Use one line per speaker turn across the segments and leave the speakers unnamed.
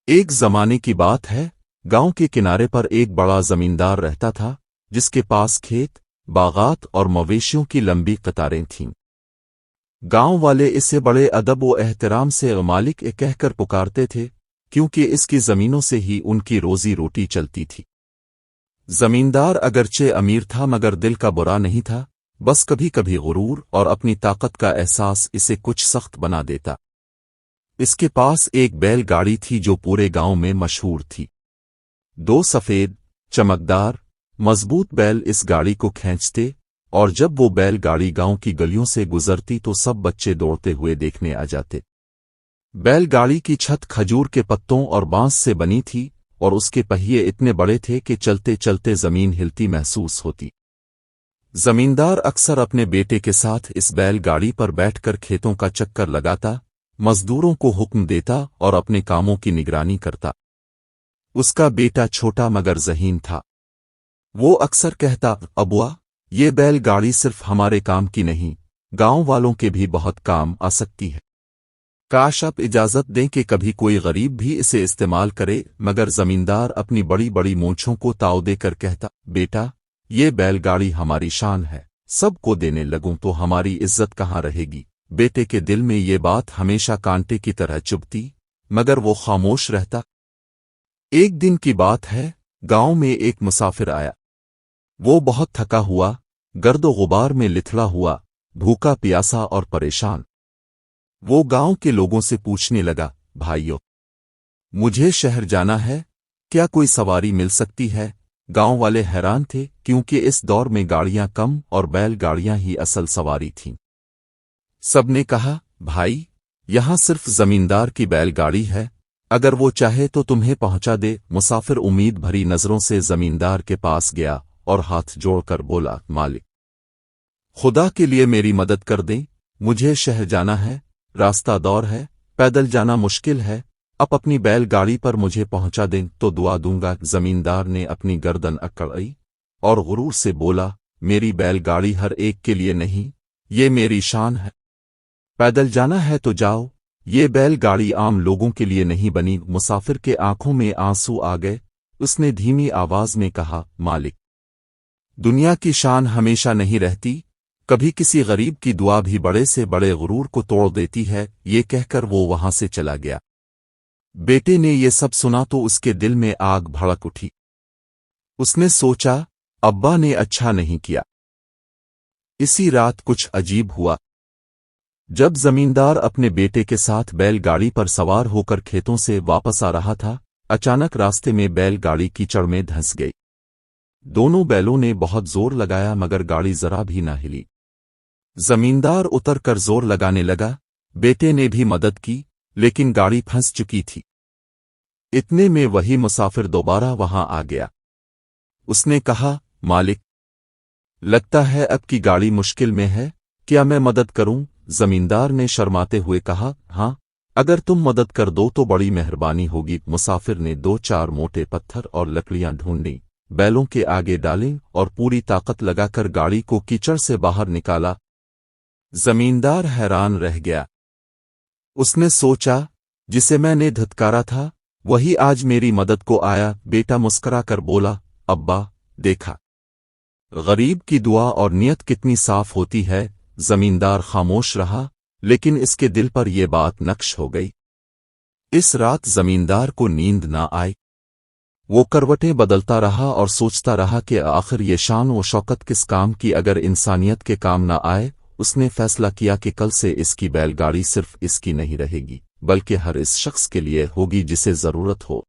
ایک زمانے کی بات ہے، گاؤں کے کنارے پر ایک بڑا زمیندار رہتا تھا جس کے پاس کھیت، باغات اور مویشیوں کی لمبی قطاریں تھیں۔ گاؤں والے اسے بڑے ادب و احترام سے مالک کہہ کر پکارتے تھے، کیونکہ اس کی زمینوں سے ہی ان کی روزی روٹی چلتی تھی۔ زمیندار اگرچہ امیر تھا مگر دل کا برا نہیں تھا، بس کبھی کبھی غرور اور اپنی طاقت کا احساس اسے کچھ سخت بنا دیتا۔ اس کے پاس ایک بیل گاڑی تھی جو پورے گاؤں میں مشہور تھی۔ دو سفید، چمکدار، مضبوط بیل اس گاڑی کو کھینچتے، اور جب وہ بیل گاڑی گاؤں کی گلیوں سے گزرتی تو سب بچے دوڑتے ہوئے دیکھنے آ جاتے۔ بیل گاڑی کی چھت کھجور کے پتوں اور بانس سے بنی تھی، اور اس کے پہیے اتنے بڑے تھے کہ چلتے چلتے زمین ہلتی محسوس ہوتی۔ زمیندار اکثر اپنے بیٹے کے ساتھ اس بیل گاڑی پر بیٹھ کر کھیتوں کا چکر لگاتا، مزدوروں کو حکم دیتا اور اپنے کاموں کی نگرانی کرتا۔ اس کا بیٹا چھوٹا مگر ذہین تھا۔ وہ اکثر کہتا، ابوا، یہ بیل گاڑی صرف ہمارے کام کی نہیں، گاؤں والوں کے بھی بہت کام آ سکتی ہے۔ کاش آپ اجازت دیں کہ کبھی کوئی غریب بھی اسے استعمال کرے، مگر زمیندار اپنی بڑی بڑی مونچھوں کو تاؤ دے کر کہتا، بیٹا، یہ بیل گاڑی ہماری شان ہے، سب کو دینے لگوں تو ہماری عزت کہاں رہے گی؟ بیٹے کے دل میں یہ بات ہمیشہ کانٹے کی طرح چبھتی، مگر وہ خاموش رہتا۔ ایک دن کی بات ہے، گاؤں میں ایک مسافر آیا۔ وہ بہت تھکا ہوا، گرد و غبار میں لتھڑا ہوا، بھوکا پیاسا اور پریشان۔ وہ گاؤں کے لوگوں سے پوچھنے لگا، بھائیو، مجھے شہر جانا ہے، کیا کوئی سواری مل سکتی ہے؟ گاؤں والے حیران تھے، کیونکہ اس دور میں گاڑیاں کم اور بیل گاڑیاں ہی اصل سواری تھیں۔ سب نے کہا، بھائی، یہاں صرف زمیندار کی بیل گاڑی ہے، اگر وہ چاہے تو تمہیں پہنچا دے۔ مسافر امید بھری نظروں سے زمیندار کے پاس گیا اور ہاتھ جوڑ کر بولا، مالک، خدا کے لیے میری مدد کر دیں، مجھے شہر جانا ہے، راستہ دور ہے، پیدل جانا مشکل ہے، اب اپنی بیل گاڑی پر مجھے پہنچا دیں تو دعا دوں گا۔ زمیندار نے اپنی گردن اکڑی اور غرور سے بولا، میری بیل گاڑی ہر ایک کے لیے نہیں، یہ میری شان ہے، پیدل جانا ہے تو جاؤ، یہ بیل گاڑی عام لوگوں کے لیے نہیں بنی۔ مسافر کے آنکھوں میں آنسو آ گئے، اس نے دھیمی آواز میں کہا، مالک، دنیا کی شان ہمیشہ نہیں رہتی، کبھی کسی غریب کی دعا بھی بڑے سے بڑے غرور کو توڑ دیتی ہے۔ یہ کہہ کر وہ وہاں سے چلا گیا۔ بیٹے نے یہ سب سنا تو اس کے دل میں آگ بھڑک اٹھی۔ اس نے سوچا، ابا نے اچھا نہیں کیا۔ اسی رات کچھ عجیب ہوا۔ جب زمیندار اپنے بیٹے کے ساتھ بیل گاڑی پر سوار ہو کر کھیتوں سے واپس آ رہا تھا، اچانک راستے میں بیل گاڑی کیچڑ میں دھنس گئی۔ دونوں بیلوں نے بہت زور لگایا مگر گاڑی ذرا بھی نہ ہلی۔ زمیندار اتر کر زور لگانے لگا، بیٹے نے بھی مدد کی، لیکن گاڑی پھنس چکی تھی۔ اتنے میں وہی مسافر دوبارہ وہاں آ گیا۔ اس نے کہا، مالک، لگتا ہے اب کی گاڑی مشکل میں ہے، کیا میں مدد کروں؟ زمیندار نے شرماتے ہوئے کہا، ہاں، اگر تم مدد کر دو تو بڑی مہربانی ہوگی۔ مسافر نے دو چار موٹے پتھر اور لکڑیاں ڈھونڈیں، بیلوں کے آگے ڈالیں اور پوری طاقت لگا کر گاڑی کو کیچڑ سے باہر نکالا۔ زمیندار حیران رہ گیا۔ اس نے سوچا، جسے میں نے دھتکارا تھا وہی آج میری مدد کو آیا۔ بیٹا مسکرا کر بولا، ابا، دیکھا، غریب کی دعا اور نیت کتنی صاف ہوتی ہے۔ زمیندار خاموش رہا، لیکن اس کے دل پر یہ بات نقش ہو گئی۔ اس رات زمیندار کو نیند نہ آئی۔ وہ کروٹیں بدلتا رہا اور سوچتا رہا کہ آخر یہ شان و شوکت کس کام کی اگر انسانیت کے کام نہ آئے۔ اس نے فیصلہ کیا کہ کل سے اس کی بیل گاڑی صرف اس کی نہیں رہے گی، بلکہ ہر اس شخص کے لیے ہوگی جسے ضرورت ہو۔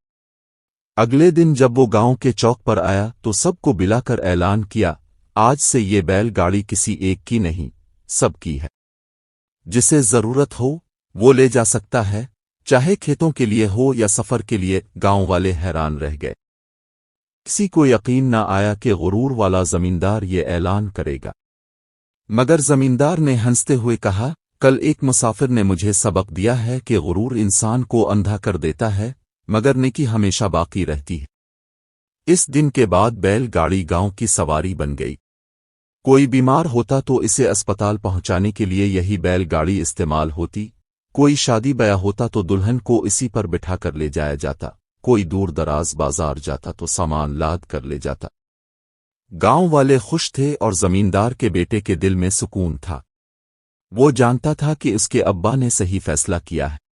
اگلے دن جب وہ گاؤں کے چوک پر آیا تو سب کو بلا کر اعلان کیا، آج سے یہ بیل گاڑی کسی ایک کی نہیں، سب کی ہے۔ جسے ضرورت ہو وہ لے جا سکتا ہے، چاہے کھیتوں کے لیے ہو یا سفر کے لیے۔ گاؤں والے حیران رہ گئے۔ کسی کو یقین نہ آیا کہ غرور والا زمیندار یہ اعلان کرے گا، مگر زمیندار نے ہنستے ہوئے کہا، کل ایک مسافر نے مجھے سبق دیا ہے کہ غرور انسان کو اندھا کر دیتا ہے، مگر نیکی ہمیشہ باقی رہتی ہے۔ اس دن کے بعد بیل گاڑی گاؤں کی سواری بن گئی۔ کوئی بیمار ہوتا تو اسے اسپتال پہنچانے کے لیے یہی بیل گاڑی استعمال ہوتی، کوئی شادی بیاہ ہوتا تو دلہن کو اسی پر بٹھا کر لے جایا جاتا، کوئی دور دراز بازار جاتا تو سامان لاد کر لے جاتا۔ گاؤں والے خوش تھے اور زمیندار کے بیٹے کے دل میں سکون تھا۔ وہ جانتا تھا کہ اس کے ابا نے صحیح فیصلہ کیا ہے۔